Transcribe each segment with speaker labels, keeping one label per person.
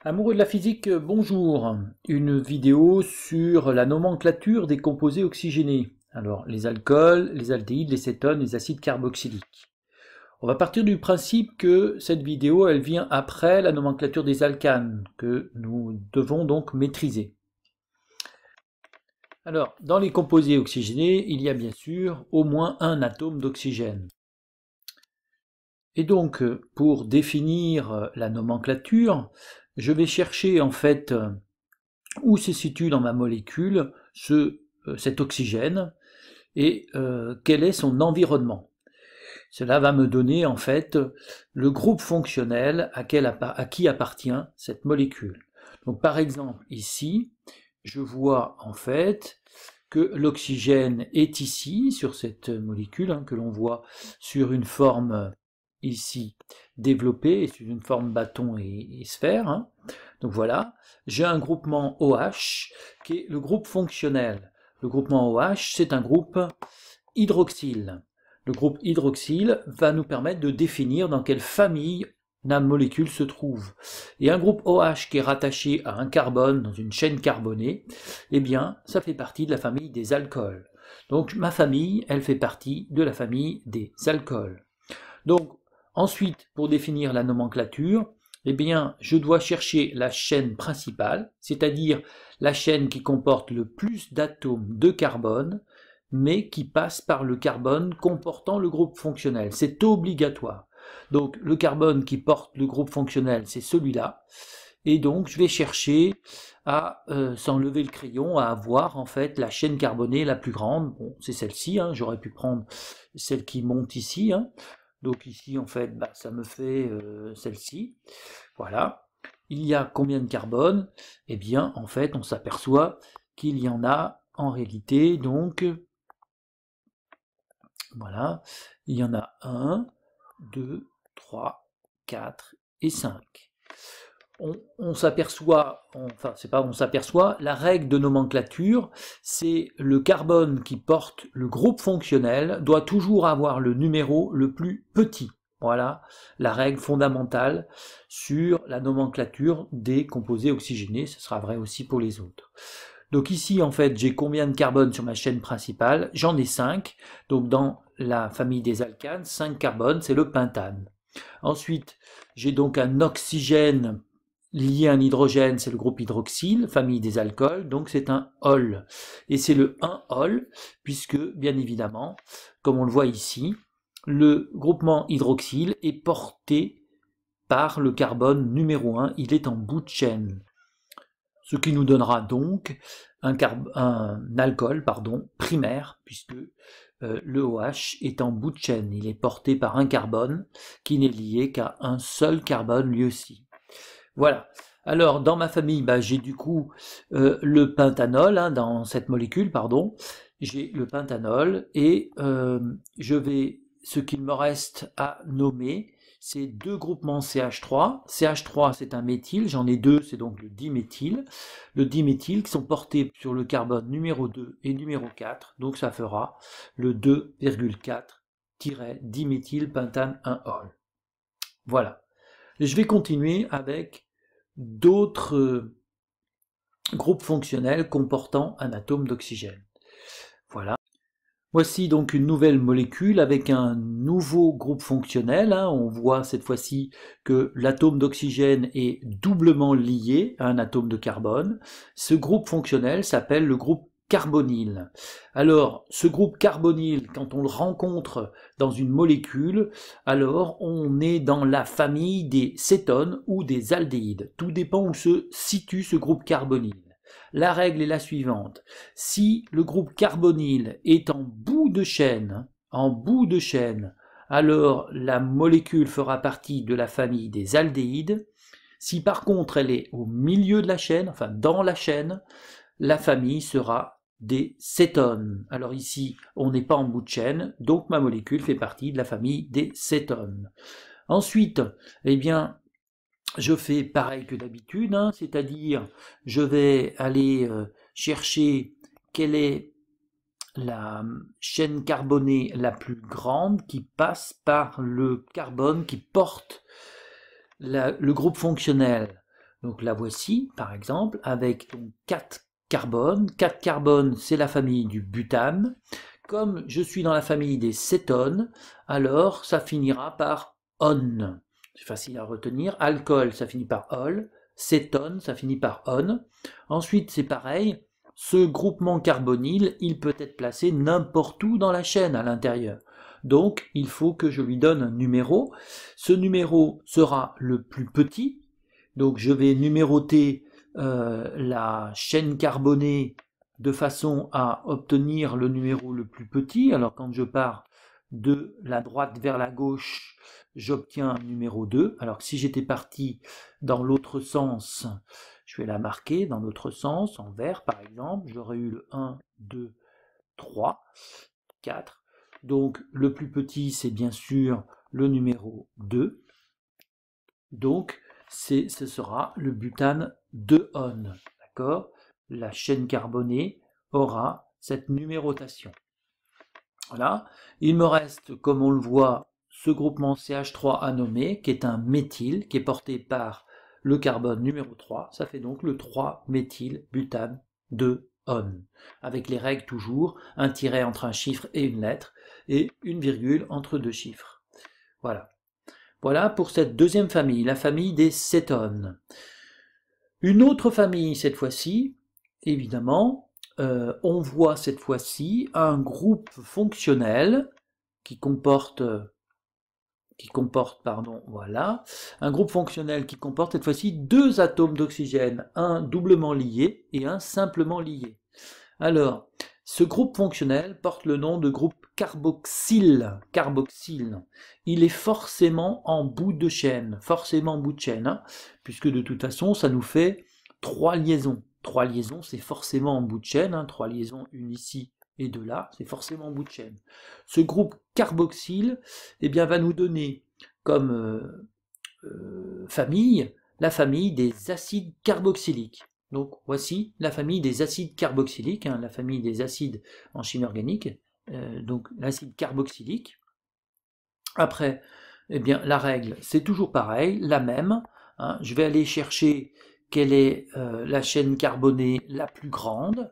Speaker 1: Amoureux de la physique, bonjour. Une vidéo sur la nomenclature des composés oxygénés. Alors, les alcools, les aldéhydes, les cétones, les acides carboxyliques. On va partir du principe que cette vidéo, elle vient après la nomenclature des alcanes, que nous devons donc maîtriser. Alors, dans les composés oxygénés, il y a bien sûr au moins un atome d'oxygène. Et donc, pour définir la nomenclature, je vais chercher en fait où se situe dans ma molécule cet oxygène et quel est son environnement. Cela va me donner en fait le groupe fonctionnel à qui appartient cette molécule. Donc par exemple ici, je vois en fait que l'oxygène est ici sur cette molécule que l'on voit sur une forme ici développée, sur une forme bâton et sphère. Donc voilà, j'ai un groupement OH qui est le groupe fonctionnel. Le groupement OH, c'est un groupe hydroxyle. Le groupe hydroxyle va nous permettre de définir dans quelle famille la molécule se trouve. Et un groupe OH qui est rattaché à un carbone dans une chaîne carbonée, eh bien, ça fait partie de la famille des alcools. Donc ma famille, elle fait partie de la famille des alcools. Donc ensuite, pour définir la nomenclature, eh bien, je dois chercher la chaîne principale, c'est-à-dire la chaîne qui comporte le plus d'atomes de carbone, mais qui passe par le carbone comportant le groupe fonctionnel. C'est obligatoire. Donc, le carbone qui porte le groupe fonctionnel, c'est celui-là. Et donc, je vais chercher à, sans lever le crayon, à avoir en fait la chaîne carbonée la plus grande. Bon, c'est celle-ci, j'aurais pu prendre celle qui monte ici. Donc ici, en fait, ça me fait celle-ci. Voilà. Il y a combien de carbone? Eh bien, en fait, on s'aperçoit qu'il y en a en réalité, donc, voilà, il y en a 1, 2, 3, 4 et 5. On s'aperçoit, enfin c'est pas on s'aperçoit, la règle de nomenclature, c'est le carbone qui porte le groupe fonctionnel doit toujours avoir le numéro le plus petit. Voilà la règle fondamentale sur la nomenclature des composés oxygénés, ce sera vrai aussi pour les autres. Donc ici en fait j'ai combien de carbone sur ma chaîne principale? J'en ai 5, donc dans la famille des alcanes, 5 carbones, c'est le pentane. Ensuite, j'ai donc un oxygène lié à un hydrogène, c'est le groupe hydroxyle, famille des alcools, donc c'est un ol. Et c'est le 1-ol, puisque, bien évidemment, comme on le voit ici, le groupement hydroxyle est porté par le carbone numéro 1, il est en bout de chaîne. Ce qui nous donnera donc un alcool primaire, puisque le OH est en bout de chaîne, il est porté par un carbone qui n'est lié qu'à un seul carbone lui aussi. Voilà. Alors dans ma famille, j'ai du coup le pentanol, dans cette molécule, j'ai le pentanol et ce qu'il me reste à nommer, c'est deux groupements CH3. CH3 c'est un méthyle, j'en ai deux, c'est donc le diméthyle. Le diméthyle qui sont portés sur le carbone numéro 2 et numéro 4, donc ça fera le 2,4-diméthylpentane 1-ol. Voilà. Et je vais continuer avec d'autres groupes fonctionnels comportant un atome d'oxygène. Voilà. Voici donc une nouvelle molécule avec un nouveau groupe fonctionnel. On voit cette fois-ci que l'atome d'oxygène est doublement lié à un atome de carbone. Ce groupe fonctionnel s'appelle le groupe carbonyle. Alors, ce groupe carbonyle, quand on le rencontre dans une molécule, alors on est dans la famille des cétones ou des aldéhydes. Tout dépend où se situe ce groupe carbonyle. La règle est la suivante. Si le groupe carbonyle est en bout de chaîne, alors la molécule fera partie de la famille des aldéhydes. Si par contre elle est au milieu de la chaîne, enfin dans la chaîne, la famille sera des cétones. Alors ici, on n'est pas en bout de chaîne, donc ma molécule fait partie de la famille des cétones. Ensuite, eh bien, je fais pareil que d'habitude, c'est-à-dire je vais aller chercher quelle est la chaîne carbonée la plus grande qui passe par le carbone qui porte le groupe fonctionnel. Donc la voici, par exemple, avec donc 4 carbones. 4 carbones, c'est la famille du butane. Comme je suis dans la famille des cétones, alors ça finira par -on. C'est facile à retenir. Alcool, ça finit par -ol. Cétone, ça finit par -on. Ensuite, c'est pareil. Ce groupement carbonyle, il peut être placé n'importe où dans la chaîne à l'intérieur. Donc, il faut que je lui donne un numéro. Ce numéro sera le plus petit. Donc, je vais numéroter la chaîne carbonée de façon à obtenir le numéro le plus petit. Alors, quand je pars de la droite vers la gauche, j'obtiens un numéro 2. Alors que si j'étais parti dans l'autre sens, je vais la marquer dans l'autre sens, en vert par exemple, j'aurais eu le 1, 2, 3, 4. Donc le plus petit, c'est bien sûr le numéro 2. Donc ce sera le butane 2-on. D'accord? La chaîne carbonée aura cette numérotation. Voilà. Il me reste, comme on le voit, ce groupement CH3 anommé, qui est un méthyle, qui est porté par le carbone numéro 3. Ça fait donc le 3-méthylbutane 2-on. Avec les règles toujours, un tiret entre un chiffre et une lettre, et une virgule entre deux chiffres. Voilà. Voilà pour cette deuxième famille, la famille des cétones. Une autre famille, cette fois-ci, évidemment, on voit cette fois-ci un groupe fonctionnel qui comporte, voilà, un groupe fonctionnel qui comporte cette fois-ci 2 atomes d'oxygène, un doublement lié et un simplement lié. Alors, ce groupe fonctionnel porte le nom de groupe carboxyle. Carboxyle. Il est forcément en bout de chaîne, hein, puisque de toute façon, ça nous fait 3 liaisons. 3 liaisons, c'est forcément en bout de chaîne, hein, 3 liaisons, une ici et 2 là, c'est forcément en bout de chaîne. Ce groupe carboxyle, eh bien, va nous donner comme famille la famille des acides carboxyliques. Donc voici la famille des acides carboxyliques, hein, la famille des acides en chimie organique, donc l'acide carboxylique. Après, eh bien, la règle, c'est toujours pareil, la même. Hein, je vais aller chercher quelle est la chaîne carbonée la plus grande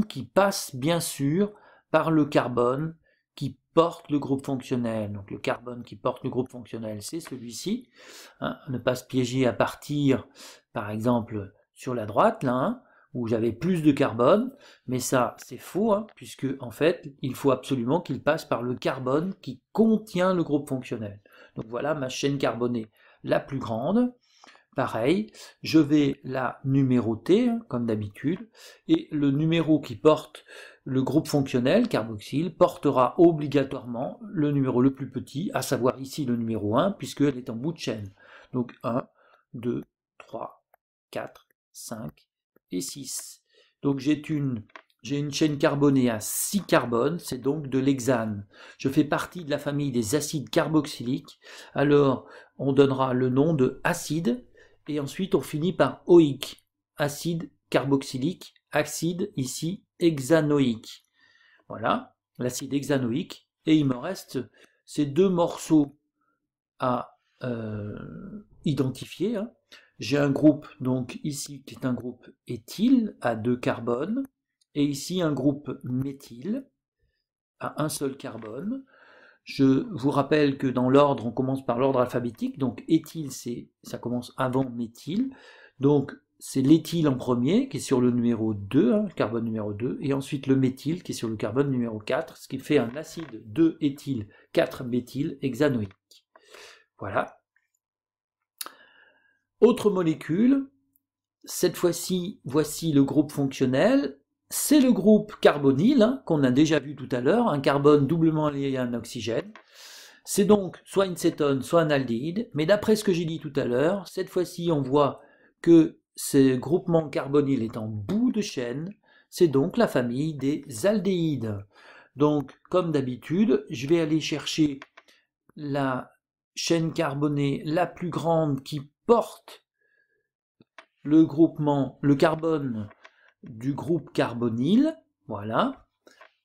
Speaker 1: qui passe bien sûr par le carbone qui porte le groupe fonctionnel. Donc le carbone qui porte le groupe fonctionnel, c'est celui-ci. Hein, ne pas se piéger à partir, par exemple, sur la droite, là, hein, où j'avais plus de carbone, mais ça c'est faux, hein, puisque en fait il faut absolument qu'il passe par le carbone qui contient le groupe fonctionnel. Donc voilà ma chaîne carbonée la plus grande. Pareil, je vais la numéroter, hein, comme d'habitude, et le numéro qui porte le groupe fonctionnel, carboxyle, portera obligatoirement le numéro le plus petit, à savoir ici le numéro 1, puisqu'elle est en bout de chaîne. Donc 1, 2, 3, 4, 5 et 6. Donc j'ai une chaîne carbonée à 6 carbones, c'est donc de l'hexane. Je fais partie de la famille des acides carboxyliques, alors on donnera le nom de acide, et ensuite on finit par oïque, acide carboxylique, acide ici hexanoïque. Voilà, l'acide hexanoïque, et il me reste ces 2 morceaux à identifier. Hein. J'ai un groupe donc ici qui est un groupe éthyle à 2 carbones, et ici un groupe méthyle à un seul carbone. Je vous rappelle que dans l'ordre, on commence par l'ordre alphabétique, donc éthyle, ça commence avant méthyle, donc c'est l'éthyle en premier, qui est sur le numéro 2, hein, carbone numéro 2, et ensuite le méthyle, qui est sur le carbone numéro 4, ce qui fait un acide 2-éthyle, 4-méthyle hexanoïque. Voilà. Autre molécule, cette fois-ci, voici le groupe fonctionnel, c'est le groupe carbonyle, hein, qu'on a déjà vu tout à l'heure, un carbone doublement lié à un oxygène. C'est donc soit une cétone, soit un aldéhyde, mais d'après ce que j'ai dit tout à l'heure, cette fois-ci on voit que ce groupement carbonyle est en bout de chaîne, c'est donc la famille des aldéhydes. Donc, comme d'habitude, je vais aller chercher la chaîne carbonée la plus grande qui porte le carbone du groupe carbonyle, voilà.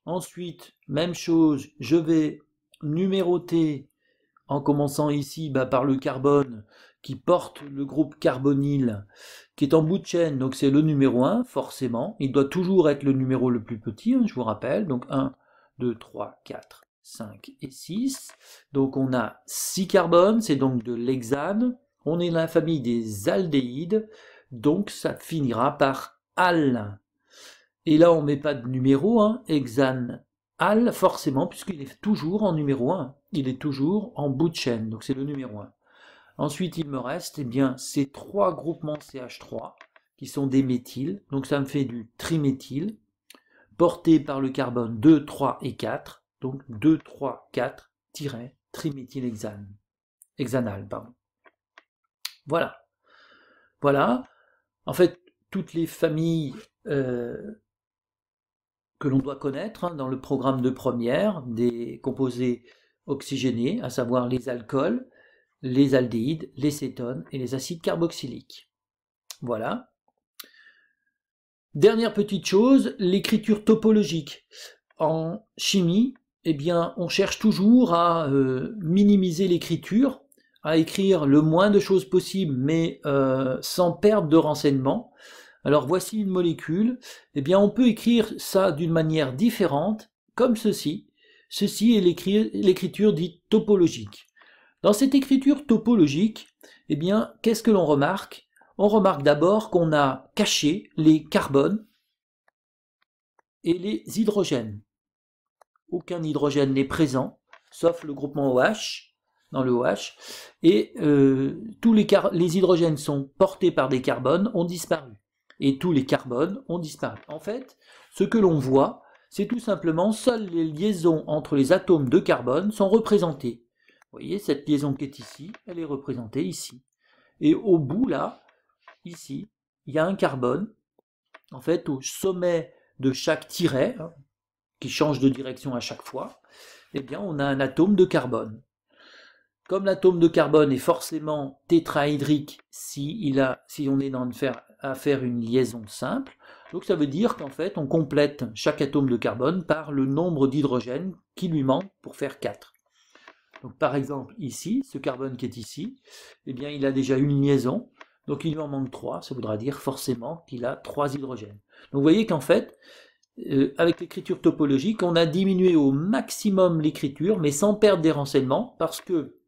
Speaker 1: Ensuite, même chose, je vais numéroter en commençant ici par le carbone qui porte le groupe carbonyle, qui est en bout de chaîne, donc c'est le numéro 1, forcément. Il doit toujours être le numéro le plus petit, hein, je vous rappelle. Donc 1, 2, 3, 4, 5 et 6. Donc on a 6 carbones, c'est donc de l'hexane. On est dans la famille des aldéhydes, donc ça finira par al. Et là, on ne met pas de numéro, hein, hexane, al, forcément, puisqu'il est toujours en numéro 1. Il est toujours en bout de chaîne, donc c'est le numéro 1. Ensuite, il me reste eh bien, ces 3 groupements CH3, qui sont des méthyles, donc ça me fait du triméthyle, porté par le carbone 2, 3 et 4, donc 2, 3, 4, triméthylhexane, hexanal, pardon. Voilà. Voilà. En fait, toutes les familles que l'on doit connaître hein, dans le programme de première des composés oxygénés, à savoir les alcools, les aldéhydes, les cétones et les acides carboxyliques. Voilà. Dernière petite chose, l'écriture topologique. En chimie, eh bien, on cherche toujours à minimiser l'écriture, à écrire le moins de choses possible, mais sans perdre de renseignements. Alors voici une molécule, eh bien on peut écrire ça d'une manière différente, comme ceci. Ceci est l'écriture dite topologique. Dans cette écriture topologique, eh bien qu'est-ce que l'on remarque? On remarque d'abord qu'on a caché les carbones et les hydrogènes. Aucun hydrogène n'est présent, sauf le groupement OH, dans le OH, et tous les hydrogènes sont portés par des carbones, ont disparu. Et tous les carbones ont disparu. En fait, ce que l'on voit, c'est tout simplement seules les liaisons entre les atomes de carbone sont représentées. Vous voyez, cette liaison qui est ici, elle est représentée ici. Et au bout, là, ici, il y a un carbone. En fait, au sommet de chaque tiret, hein, qui change de direction à chaque fois, eh bien, on a un atome de carbone. Comme l'atome de carbone est forcément tétraédrique si on est à faire une liaison simple, donc ça veut dire qu'en fait on complète chaque atome de carbone par le nombre d'hydrogènes qui lui manque pour faire 4. Donc par exemple ici, ce carbone qui est ici, eh bien il a déjà une liaison, donc il lui en manque 3, ça voudra dire forcément qu'il a 3 hydrogènes. Donc vous voyez qu'en fait, avec l'écriture topologique, on a diminué au maximum l'écriture, mais sans perdre des renseignements, parce que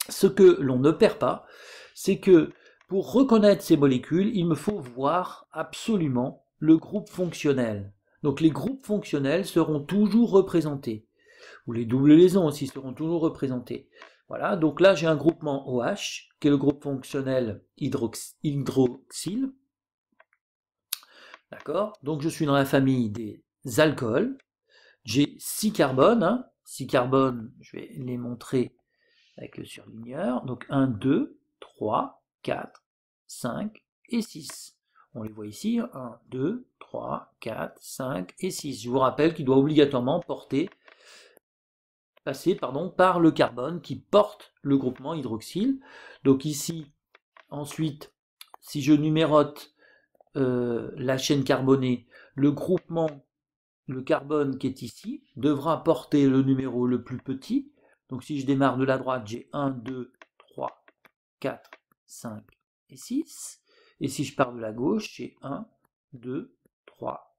Speaker 1: ce que l'on ne perd pas, c'est que pour reconnaître ces molécules, il me faut voir absolument le groupe fonctionnel. Donc les groupes fonctionnels seront toujours représentés, ou les doubles liaisons aussi seront toujours représentées. Voilà, donc là j'ai un groupement OH, qui est le groupe fonctionnel hydroxyle. D'accord? Donc je suis dans la famille des alcools. J'ai 6 carbones. Hein. 6 carbones, je vais les montrer avec le surligneur. Donc 1, 2, 3, 4, 5 et 6. On les voit ici, 1, 2, 3, 4, 5 et 6. Je vous rappelle qu'il doit obligatoirement passer par le carbone qui porte le groupement hydroxyle. Donc ici, ensuite, si je numérote la chaîne carbonée, le carbone qui est ici, devra porter le numéro le plus petit. Donc si je démarre de la droite, j'ai 1, 2, 3, 4, 5 et 6. Et si je pars de la gauche, j'ai 1, 2, 3,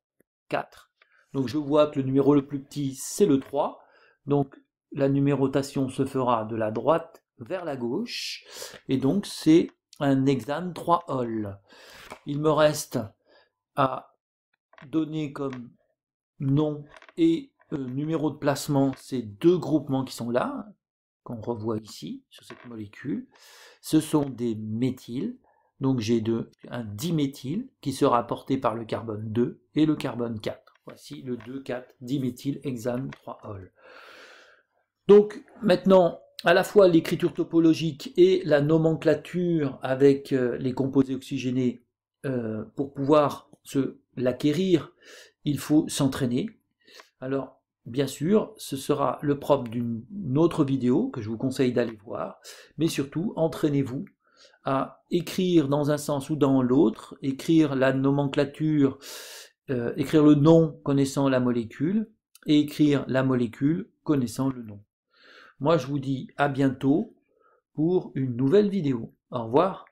Speaker 1: 4. Donc je vois que le numéro le plus petit, c'est le 3. Donc la numérotation se fera de la droite vers la gauche. Et donc c'est un hexane 3-ol. Il me reste à donner comme nom et numéro de placement ces deux groupements qui sont là, qu'on revoit ici sur cette molécule. Ce sont des méthyles, donc j'ai un diméthyle qui sera porté par le carbone 2 et le carbone 4. Voici le 2,4-diméthylhexane 3-ol. Donc maintenant, à la fois l'écriture topologique et la nomenclature avec les composés oxygénés, pour pouvoir l'acquérir, il faut s'entraîner. Alors, bien sûr, ce sera le propre d'une autre vidéo que je vous conseille d'aller voir, mais surtout, entraînez-vous à écrire dans un sens ou dans l'autre, écrire la nomenclature, écrire le nom connaissant la molécule, et écrire la molécule connaissant le nom. Moi, je vous dis à bientôt pour une nouvelle vidéo. Au revoir.